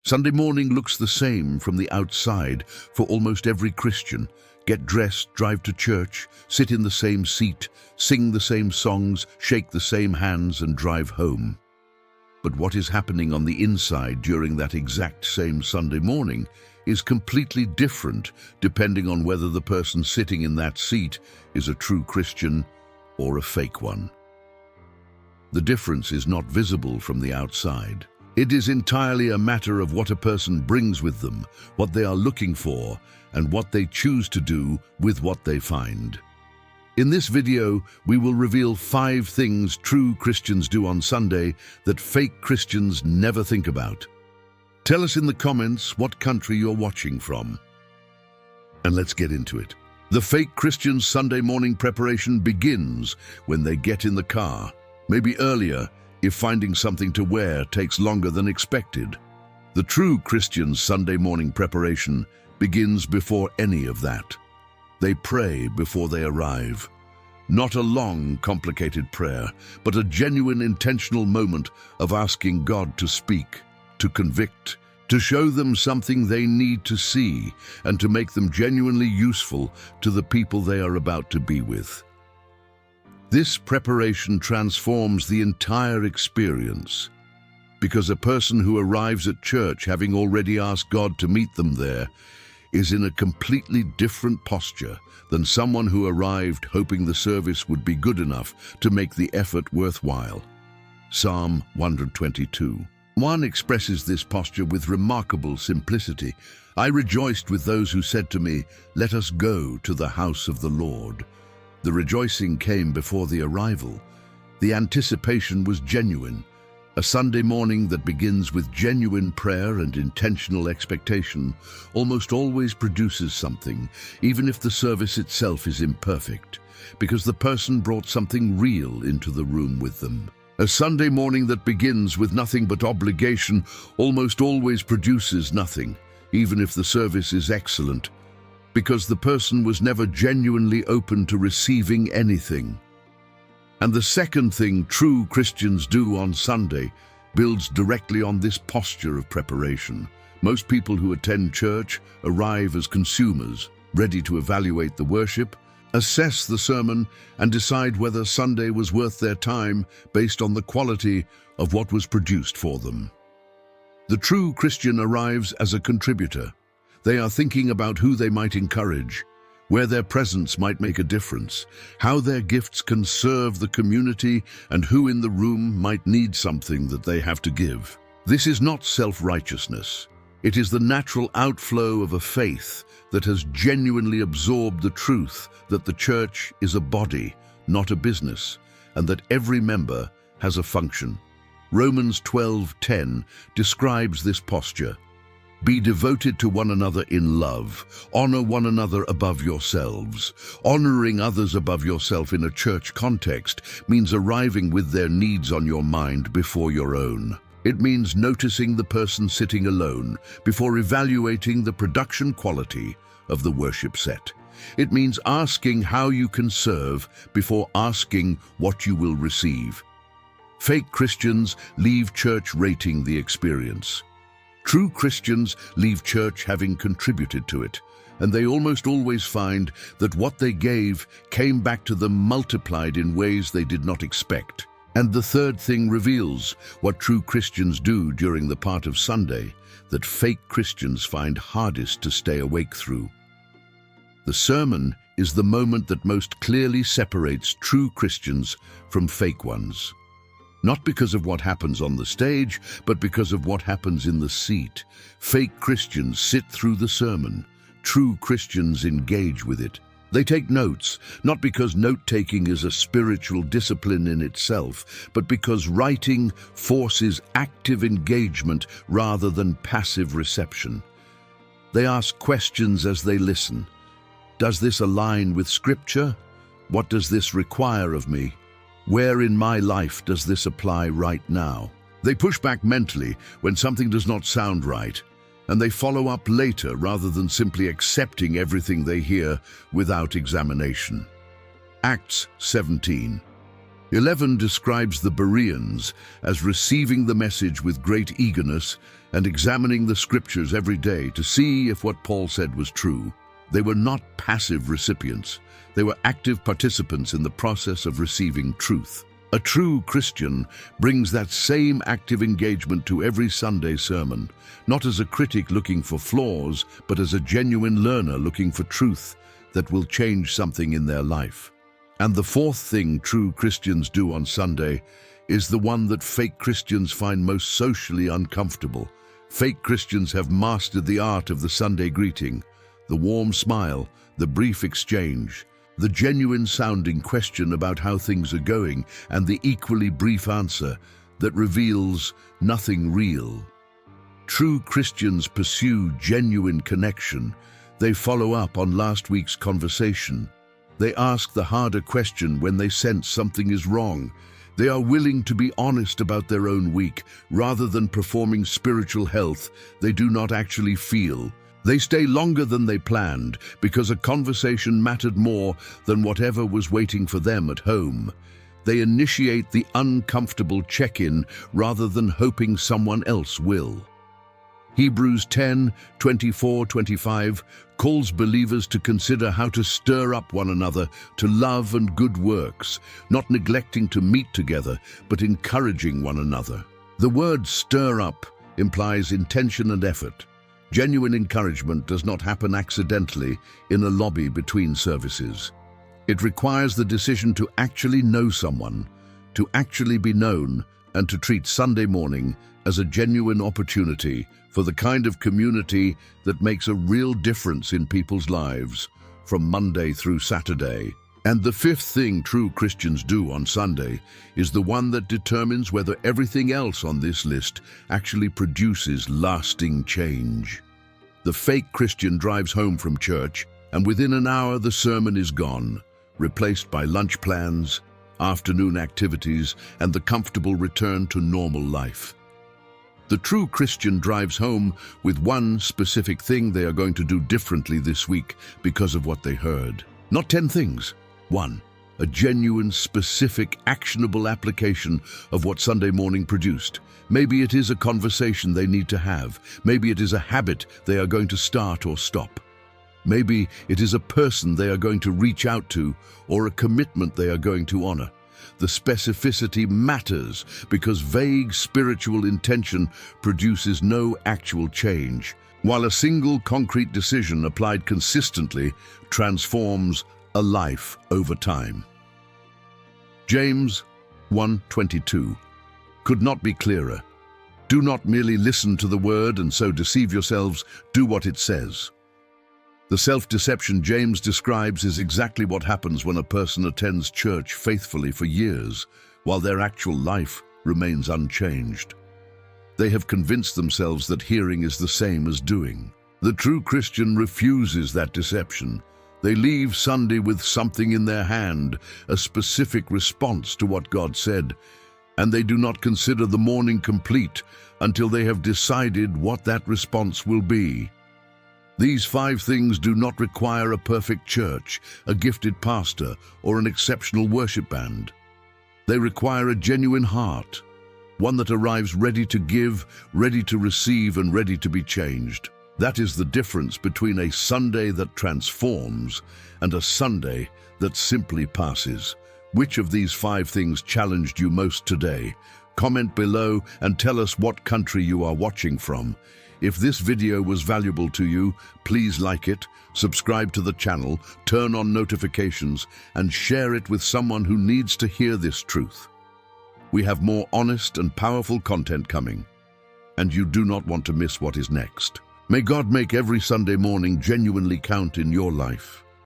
Sunday morning looks the same from the outside for almost every Christian. Get dressed, drive to church, sit in the same seat, sing the same songs, shake the same hands, and drive home. But what is happening on the inside during that exact same Sunday morning is completely different depending on whether the person sitting in that seat is a true Christian or a fake one. The difference is not visible from the outside. It is entirely a matter of what a person brings with them, what they are looking for, and what they choose to do with what they find. In this video, we will reveal 5 things true Christians do on Sunday that fake Christians never think about. Tell us in the comments what country you're watching from. And let's get into it. The fake Christian's Sunday morning preparation begins when they get in the car, maybe earlier if finding something to wear takes longer than expected. The true Christian's Sunday morning preparation begins before any of that. They pray before they arrive. Not a long, complicated prayer, but a genuine, intentional moment of asking God to speak, to convict, to show them something they need to see, and to make them genuinely useful to the people they are about to be with. This preparation transforms the entire experience, because a person who arrives at church having already asked God to meet them there is in a completely different posture than someone who arrived hoping the service would be good enough to make the effort worthwhile. Psalm 122:1 expresses this posture with remarkable simplicity. I rejoiced with those who said to me, "Let us go to the house of the Lord." The rejoicing came before the arrival. The anticipation was genuine. A Sunday morning that begins with genuine prayer and intentional expectation almost always produces something, even if the service itself is imperfect, because the person brought something real into the room with them. A Sunday morning that begins with nothing but obligation almost always produces nothing, even if the service is excellent, because the person was never genuinely open to receiving anything. And the second thing true Christians do on Sunday builds directly on this posture of preparation. Most people who attend church arrive as consumers, ready to evaluate the worship, assess the sermon, and decide whether Sunday was worth their time based on the quality of what was produced for them. The true Christian arrives as a contributor. They are thinking about who they might encourage, where their presence might make a difference, how their gifts can serve the community, and who in the room might need something that they have to give. This is not self-righteousness. It is the natural outflow of a faith that has genuinely absorbed the truth that the church is a body, not a business, and that every member has a function. Romans 12:10 describes this posture. Be devoted to one another in love. Honor one another above yourselves. Honoring others above yourself in a church context means arriving with their needs on your mind before your own. It means noticing the person sitting alone before evaluating the production quality of the worship set. It means asking how you can serve before asking what you will receive. Fake Christians leave church rating the experience. True Christians leave church having contributed to it, and they almost always find that what they gave came back to them multiplied in ways they did not expect. And the third thing reveals what true Christians do during the part of Sunday that fake Christians find hardest to stay awake through. The sermon is the moment that most clearly separates true Christians from fake ones. Not because of what happens on the stage, but because of what happens in the seat. Fake Christians sit through the sermon. True Christians engage with it. They take notes, not because note-taking is a spiritual discipline in itself, but because writing forces active engagement rather than passive reception. They ask questions as they listen. Does this align with Scripture? What does this require of me? Where in my life does this apply right now? They push back mentally when something does not sound right, and they follow up later rather than simply accepting everything they hear without examination. Acts 17. 11 describes the Bereans as receiving the message with great eagerness and examining the scriptures every day to see if what Paul said was true. They were not passive recipients. They were active participants in the process of receiving truth. A true Christian brings that same active engagement to every Sunday sermon, not as a critic looking for flaws, but as a genuine learner looking for truth that will change something in their life. And the fourth thing true Christians do on Sunday is the one that fake Christians find most socially uncomfortable. Fake Christians have mastered the art of the Sunday greeting, the warm smile, the brief exchange, the genuine-sounding question about how things are going, and the equally brief answer that reveals nothing real. True Christians pursue genuine connection. They follow up on last week's conversation. They ask the harder question when they sense something is wrong. They are willing to be honest about their own week rather than performing spiritual health they do not actually feel. They stay longer than they planned because a conversation mattered more than whatever was waiting for them at home. They initiate the uncomfortable check-in rather than hoping someone else will. Hebrews 10:24-25 calls believers to consider how to stir up one another to love and good works, not neglecting to meet together, but encouraging one another. The word stir up implies intention and effort. Genuine encouragement does not happen accidentally in a lobby between services. It requires the decision to actually know someone, to actually be known, and to treat Sunday morning as a genuine opportunity for the kind of community that makes a real difference in people's lives from Monday through Saturday. And the fifth thing true Christians do on Sunday is the one that determines whether everything else on this list actually produces lasting change. The fake Christian drives home from church, and within an hour the sermon is gone, replaced by lunch plans, afternoon activities, and the comfortable return to normal life. The true Christian drives home with one specific thing they are going to do differently this week because of what they heard. Not 10 things. One, a genuine, specific, actionable application of what Sunday morning produced. Maybe it is a conversation they need to have. Maybe it is a habit they are going to start or stop. Maybe it is a person they are going to reach out to or a commitment they are going to honor. The specificity matters because vague spiritual intention produces no actual change, while a single concrete decision applied consistently transforms a life over time. James 1:22 could not be clearer. Do not merely listen to the word and so deceive yourselves, do what it says. The self-deception James describes is exactly what happens when a person attends church faithfully for years, while their actual life remains unchanged. They have convinced themselves that hearing is the same as doing. The true Christian refuses that deception. They leave Sunday with something in their hand, a specific response to what God said, and they do not consider the morning complete until they have decided what that response will be. These 5 things do not require a perfect church, a gifted pastor, or an exceptional worship band. They require a genuine heart, one that arrives ready to give, ready to receive, and ready to be changed. That is the difference between a Sunday that transforms and a Sunday that simply passes. Which of these 5 things challenged you most today? Comment below and tell us what country you are watching from. If this video was valuable to you, please like it, subscribe to the channel, turn on notifications, and share it with someone who needs to hear this truth. We have more honest and powerful content coming, and you do not want to miss what is next. May God make every Sunday morning genuinely count in your life.